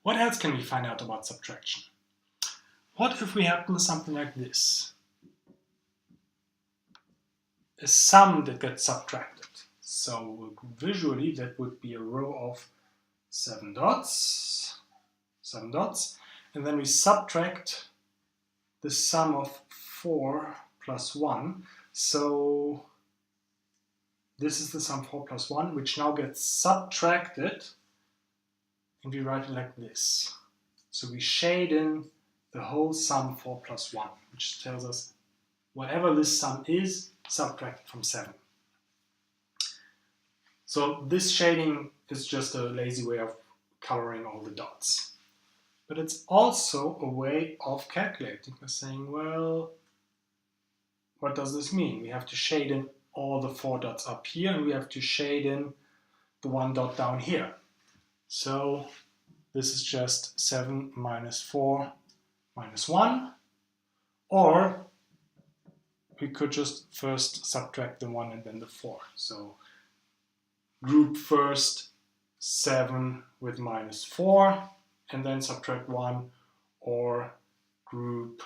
What else can we find out about subtraction? What if we happen something like this? A sum that gets subtracted. So visually that would be a row of 7 dots, and then we subtract the sum of 4 plus 1. So this is the sum 4 plus 1, which now gets subtracted, and we write it like this. So we shade in the whole sum 4 plus 1, which tells us whatever this sum is, subtract from 7. So this shading is just a lazy way of coloring all the dots. But it's also a way of calculating by saying, well, what does this mean? We have to shade in all the 4 dots up here, and we have to shade in the 1 dot down here. So this is just 7 minus 4 minus 1, or we could just first subtract the 1 and then the 4. So group first 7 with minus 4 and then subtract 1, or group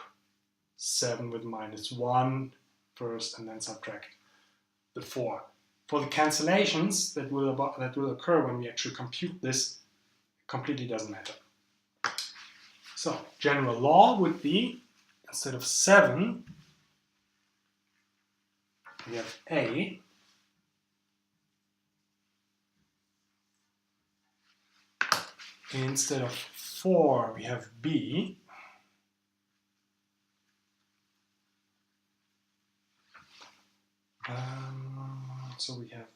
7 with minus 1 first and then subtract the 4. For the cancellations that will occur when we actually compute this, completely doesn't matter. So general law would be, instead of 7, we have A, instead of 4 we have B, so we have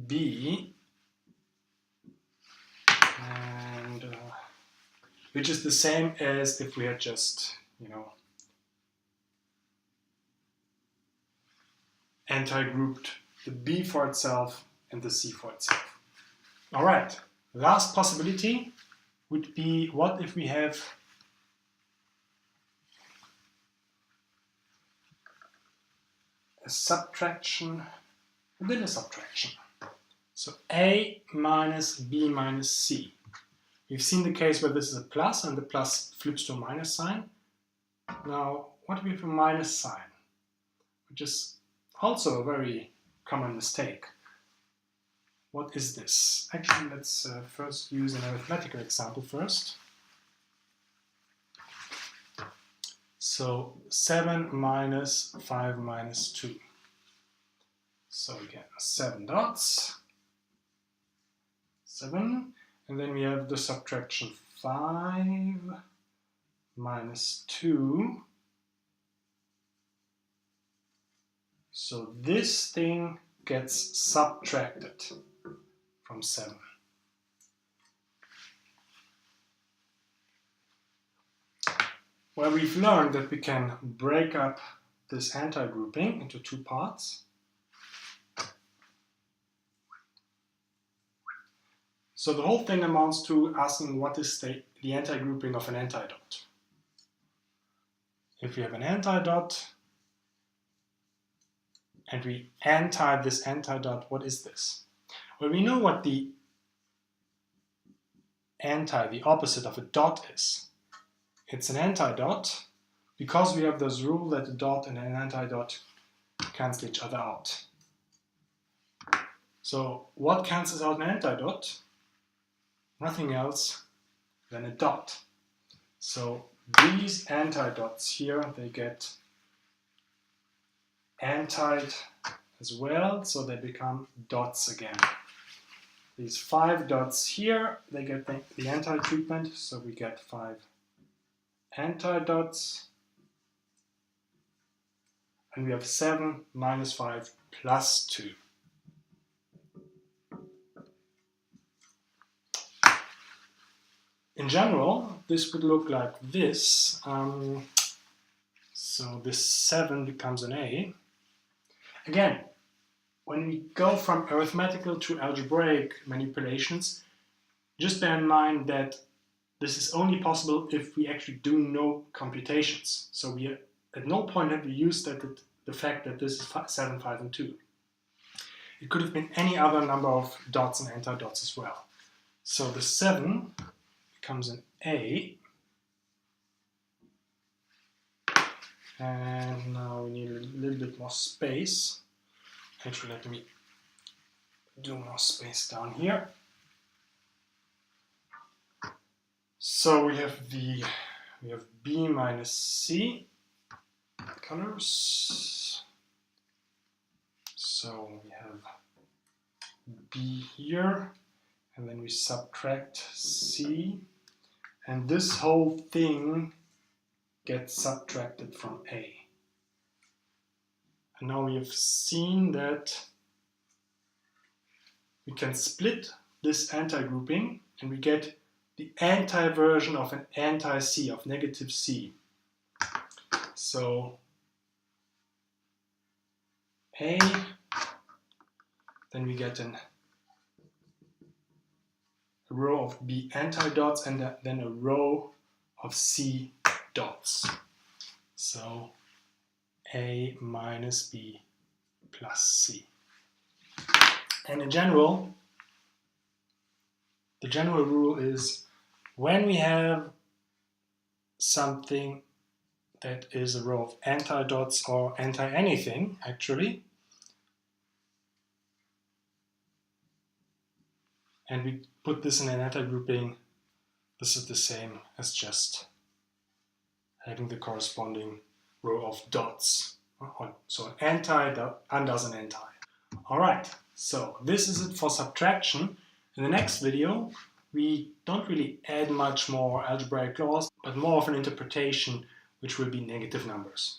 B, and which is the same as if we had just, anti-grouped the B for itself and the C for itself. All right, last possibility would be, what if we have a subtraction within a subtraction? So A minus B minus C. We've seen the case where this is a plus and the plus flips to a minus sign. Now, what if we have a minus sign? Which is also a very common mistake. What is this? Actually, let's first use an arithmetical example first. So 7 minus 5 minus 2. So again, 7 dots, 7, and then we have the subtraction 5 minus 2. So this thing gets subtracted from 7. Well, we've learned that we can break up this anti-grouping into 2 parts. So the whole thing amounts to asking what is the anti-grouping of an antidot. If we have an antidot and we anti this antidot, what is this? Well, we know what the opposite of a dot is. It's an antidot because we have this rule that a dot and an antidot cancel each other out. So what cancels out an antidot? Nothing else than a dot. So these antidots here, they get antied as well, so they become dots again. These 5 dots here, they get the anti-treatment, so we get 5 antidots, and we have 7 minus 5 plus 2. In general, this would look like this. So this 7 becomes an A. Again, when we go from arithmetical to algebraic manipulations, just bear in mind that this is only possible if we actually do no computations. So we at no point have we used the fact that this is 7, 5, and 2. It could have been any other number of dots and antidots as well. So the 7 becomes an A. And now we need a little bit more space. Actually, let me do more space down here. So we have B minus C colors. So we have B here, and then we subtract C, and this whole thing gets subtracted from A. And now we have seen that we can split this anti-grouping and we get the anti-version of an anti-C, of negative C. So A, then we get a row of B anti-dots and then a row of C dots. So A minus B plus C. And in general, the general rule is when we have something that is a row of anti-dots or anti-anything, actually, and we put this in an anti-grouping, this is the same as just having the corresponding row of dots. So an anti that undoes an anti. Alright, so this is it for subtraction. In the next video, we don't really add much more algebraic laws, but more of an interpretation, which will be negative numbers.